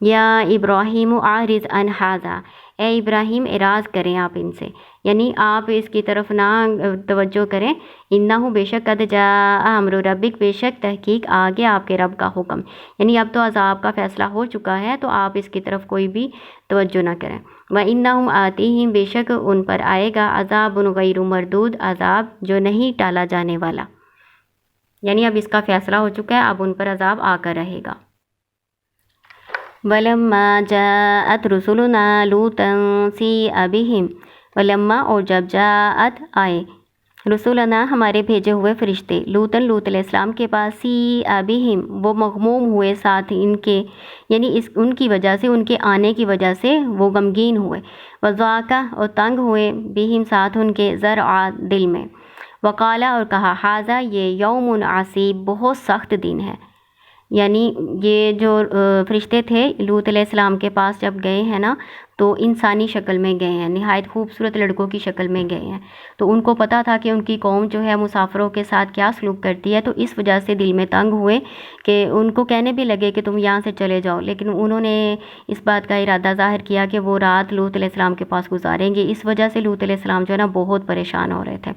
یا ابراہیم آرز ان ھذا، اے ابراہیم اعراض کریں آپ ان سے، یعنی آپ اس کی طرف نہ توجہ کریں۔ انہ بے شک قد جاء امر ربک، بے شک تحقیق آ گیا آپ کے رب کا حکم، یعنی اب تو عذاب کا فیصلہ ہو چکا ہے، تو آپ اس کی طرف کوئی بھی توجہ نہ کریں۔ وَإِنَّهُمْ آتِيهِمْ، بے شک ان پر آئے گا عذاب غیر مردود، عذاب جو نہیں ٹالا جانے والا، یعنی اب اس کا فیصلہ ہو چکا ہے، اب ان پر عذاب آ کر رہے گا۔ وَلَمَّا جَاءَتْ رُسُلُنَا لُوطًا سِیءَ بِهِمْ، ولما اور جب جاءت آئے رسولنا ہمارے بھیجے ہوئے فرشتے، لوطن لوط علیہ السلام کے پاس، سِیءَ بِهِمْ وہ مغموم ہوئے ساتھ ان کے، یعنی ان کی وجہ سے، ان کے آنے کی وجہ سے وہ غمگین ہوئے، وضاقہ اور تنگ ہوئے، بِهِمْ ساتھ ان کے، ذرعا دل میں، وقالا اور کہا، ھذا یہ یوم عصیب بہت سخت دن ہے، یعنی یہ جو فرشتے تھے لوط علیہ السلام کے پاس جب گئے ہیں نا، تو انسانی شکل میں گئے ہیں، نہایت خوبصورت لڑکوں کی شکل میں گئے ہیں، تو ان کو پتہ تھا کہ ان کی قوم جو ہے مسافروں کے ساتھ کیا سلوک کرتی ہے، تو اس وجہ سے دل میں تنگ ہوئے کہ ان کو کہنے بھی لگے کہ تم یہاں سے چلے جاؤ، لیکن انہوں نے اس بات کا ارادہ ظاہر کیا کہ وہ رات لوط علیہ السلام کے پاس گزاریں گے، اس وجہ سے لوط علیہ السلام جو ہے نا بہت پریشان ہو رہے تھے۔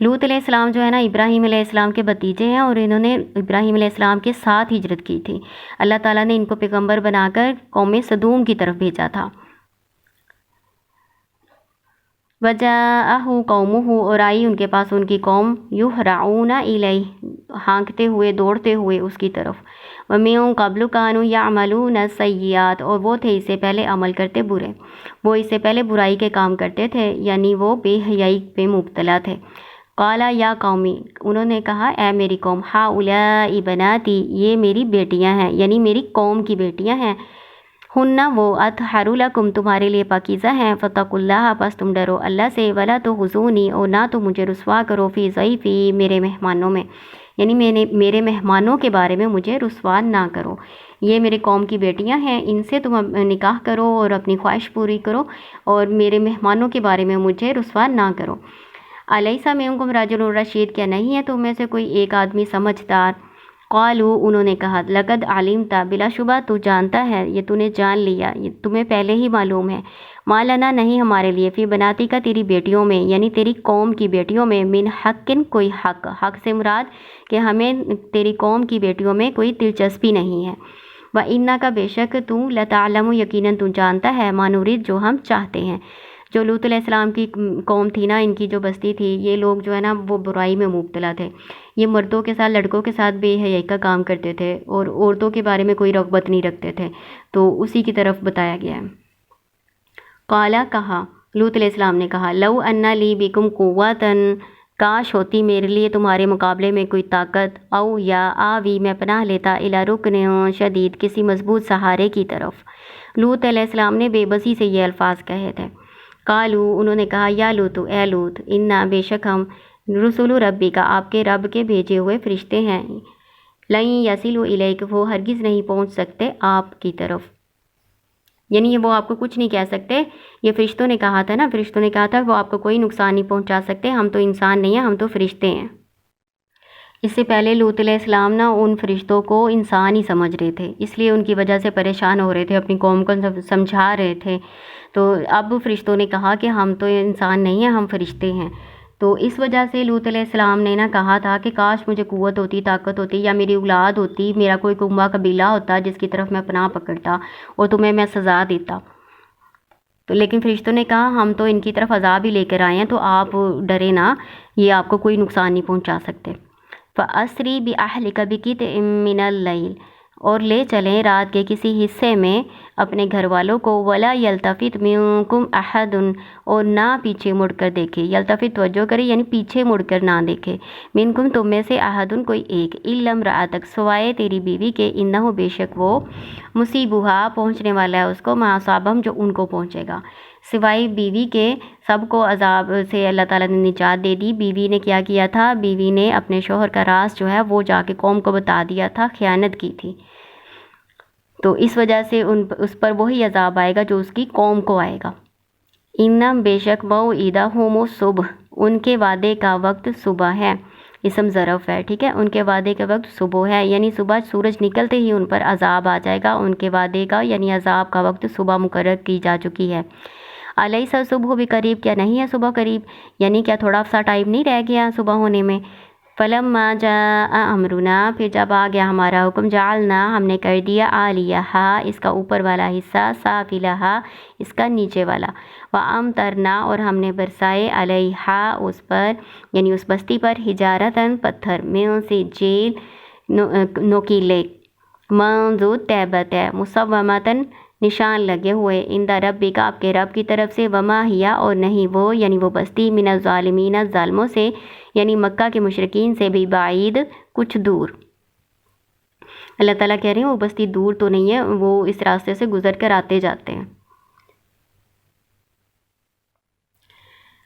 لوط علیہ السلام جو ہے نا ابراہیم علیہ السلام کے بھتیجے ہیں، اور انہوں نے ابراہیم علیہ السلام کے ساتھ ہجرت کی تھی، اللہ تعالیٰ نے ان کو پیغمبر بنا کر قوم سدوم کی طرف بھیجا تھا۔ وَجَاءَهُ قَوْمُهُ اور آئی ان کے پاس ان کی قوم، يُهْرَعُونَ إِلَيْهِ ہانکتے ہوئے دوڑتے ہوئے اس کی طرف، وَمِن قَبْلُ كَانُوا يَعْمَلُونَ السَّيِّئَاتِ اور وہ تھے اس سے پہلے عمل کرتے برے، وہ اس سے پہلے برائی کے کام کرتے تھے، یعنی وہ بے حیائی پہ مبتلا تھے۔ قالا یا قومی انہوں نے کہا، اے میری قوم، ہؤلاء بناتی یہ میری بیٹیاں ہیں، یعنی میری قوم کی بیٹیاں ہیں، ہن وہ اطہر لکم تمہارے لیے پاکیزہ ہیں، فاتقوا اللہ پس تم ڈرو اللہ سے، ولا تخزونی اور نہ تو مجھے رسوا کرو، فی ضیفی میرے مہمانوں میں، یعنی میرے مہمانوں کے بارے میں مجھے رسوا نہ کرو، یہ میرے قوم کی بیٹیاں ہیں، ان سے تم نکاح کرو اور اپنی خواہش پوری کرو، اور میرے مہمانوں کے بارے میں مجھے رسوا نہ کرو۔ الیس منکم رجل رشید کیا نہیں ہے تم میں سے کوئی ایک آدمی سمجھدار؟ قالو انہوں نے کہا، لقد علمت بلا شبہ تو جانتا ہے، یہ تو نے جان لیا، یہ تمہیں پہلے ہی معلوم ہے، ما لنا نہیں ہمارے لیے، فی بناتی کا تیری بیٹیوں میں، یعنی تیری قوم کی بیٹیوں میں، من حقن کوئی حق، حق سے مراد کہ ہمیں تیری قوم کی بیٹیوں میں کوئی دلچسپی نہیں ہے، وَإِنَّكَ کا بے شک تو لتعلم یقیناً تو جانتا ہے، ما نرید جو ہم چاہتے ہیں۔ جو لوط علیہ السلام کی قوم تھی نا، ان کی جو بستی تھی، یہ لوگ جو ہے نا وہ برائی میں مبتلا تھے، یہ مردوں کے ساتھ لڑکوں کے ساتھ بے حیائی کا کام کرتے تھے، اور عورتوں کے بارے میں کوئی رغبت نہیں رکھتے تھے، تو اسی کی طرف بتایا گیا ہے۔ قالا کہا، لوط علیہ السلام نے کہا، لو ان لی بکم قوتن کاش ہوتی میرے لیے تمہارے مقابلے میں کوئی طاقت، او یا آوی میں پناہ لیتا الی رکن شدید کسی مضبوط سہارے کی طرف۔ لوط علیہ السلام نے بے بسی سے یہ الفاظ کہے تھے۔ قالو انہوں نے کہا، یا لوط اے لوط، انا بے شک ہم، رسول ربی کا آپ کے رب کے بھیجے ہوئے فرشتے ہیں، لن یصلوا الیک وہ ہرگز نہیں پہنچ سکتے آپ کی طرف، یعنی وہ آپ کو کچھ نہیں کہہ سکتے، یہ فرشتوں نے کہا تھا نا، فرشتوں نے کہا تھا وہ آپ کو کوئی نقصان نہیں پہنچا سکتے، ہم تو انسان نہیں ہیں، ہم تو فرشتے ہیں۔ اس سے پہلے لوط علیہ السلام نا ان فرشتوں کو انسان ہی سمجھ رہے تھے، اس لیے ان کی وجہ سے پریشان ہو رہے تھے، اپنی قوم کو سمجھا رہے تھے، تو اب فرشتوں نے کہا کہ ہم تو انسان نہیں ہیں، ہم فرشتے ہیں، تو اس وجہ سے لوط علیہ السلام نے نا کہا تھا کہ کاش مجھے قوت ہوتی، طاقت ہوتی، یا میری اولاد ہوتی، میرا کوئی کنبہ قبیلہ ہوتا جس کی طرف میں پناہ پکڑتا اور تمہیں میں سزا دیتا، تو لیکن فرشتوں نے کہا ہم تو ان کی طرف عذاب ہی لے کر آئے ہیں، تو آپ ڈرے نا، یہ آپ کو کوئی نقصان نہیں پہنچا سکتے۔ فَأَسْرِ بِأَهْلِكَ بِقِطْعٍ مِّنَ اللَّيْلِ اور لے چلیں رات کے کسی حصے میں اپنے گھر والوں کو، وَلَا يَلْتَفِتْ مِنكُمْ أَحَدٌ اور نہ پیچھے مڑ کر دیکھے، یلتفت توجہ کرے یعنی پیچھے مڑ کر نہ دیکھے، منکم تم میں سے احدن کوئی ایک، الا امرأتک سوائے تیری بیوی کے، انہ بے شک وہ، مصیبہا پہنچنے والا ہے اس کو، ما اصابہم جو ان کو پہنچے گا، سوائے بیوی کے سب کو عذاب سے اللہ تعالیٰ نے نجات دے دی۔ بیوی نے کیا کیا تھا؟ بیوی نے اپنے شوہر کا راز جو ہے وہ جا کے قوم کو بتا دیا تھا، خیانت کی تھی، تو اس وجہ سے اس پر وہی عذاب آئے گا جو اس کی قوم کو آئے گا۔ ان بے شک موعدہم الصبح ان کے وعدے کا وقت صبح ہے، اسم ظرف ہے، ٹھیک ہے۔ ان کے وعدے کے وقت صبح ہے، یعنی صبح سورج نکلتے ہی ان پر عذاب آ جائے گا۔ ان کے وعدے کا یعنی عذاب کا وقت صبح مقرر کی جا چکی ہے۔ الیس صبح بھی قریب، کیا نہیں ہے صبح قریب، یعنی کیا تھوڑا سا ٹائم نہیں رہ گیا صبح ہونے میں۔ فلما جاء امرنا، پھر جب آ گیا ہمارا حکم، جعلنا، ہم نے کر دیا، عالیہا، اس کا اوپر والا حصہ، سافلہا، اس کا نیچے والا، وامطرنا، اور ہم نے برسائے، علیہا، اس پر یعنی اس بستی پر، حجارتاً، پتھر، من سجیل، نوکیلے، منضود، تہبت ہے، مصومتاً، نشان لگے ہوئے، عند ربک، آپ کے رب کی طرف سے، وما ہیا، اور نہیں وہ یعنی وہ بستی، من الظالمین، ظالموں سے یعنی مکہ کے مشرکین سے بھی، بعید، کچھ دور۔ اللہ تعالیٰ کہہ رہے ہیں وہ بستی دور تو نہیں ہے، وہ اس راستے سے گزر کر آتے جاتے ہیں۔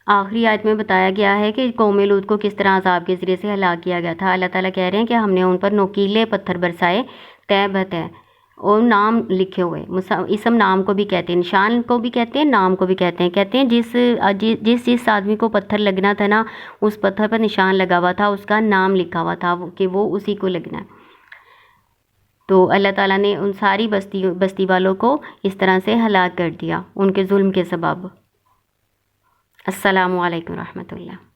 آخری آیت میں بتایا گیا ہے کہ قوم لوط کو کس طرح عذاب کے ذریعے سے ہلاک کیا گیا تھا۔ اللہ تعالیٰ کہہ رہے ہیں کہ ہم نے ان پر نوکیلے پتھر برسائے، تہبت ہے، اور نام لکھے ہوئے، اسم نام کو بھی کہتے ہیں، نشان کو بھی کہتے ہیں، نام کو بھی کہتے ہیں۔ کہتے ہیں جس آدمی کو پتھر لگنا تھا نا، اس پتھر پر نشان لگا ہوا تھا، اس کا نام لکھا ہوا تھا کہ وہ اسی کو لگنا ہے۔ تو اللہ تعالیٰ نے ان ساری بستی والوں کو اس طرح سے ہلاک کر دیا ان کے ظلم کے سبب۔ السلام علیکم ورحمۃ اللہ۔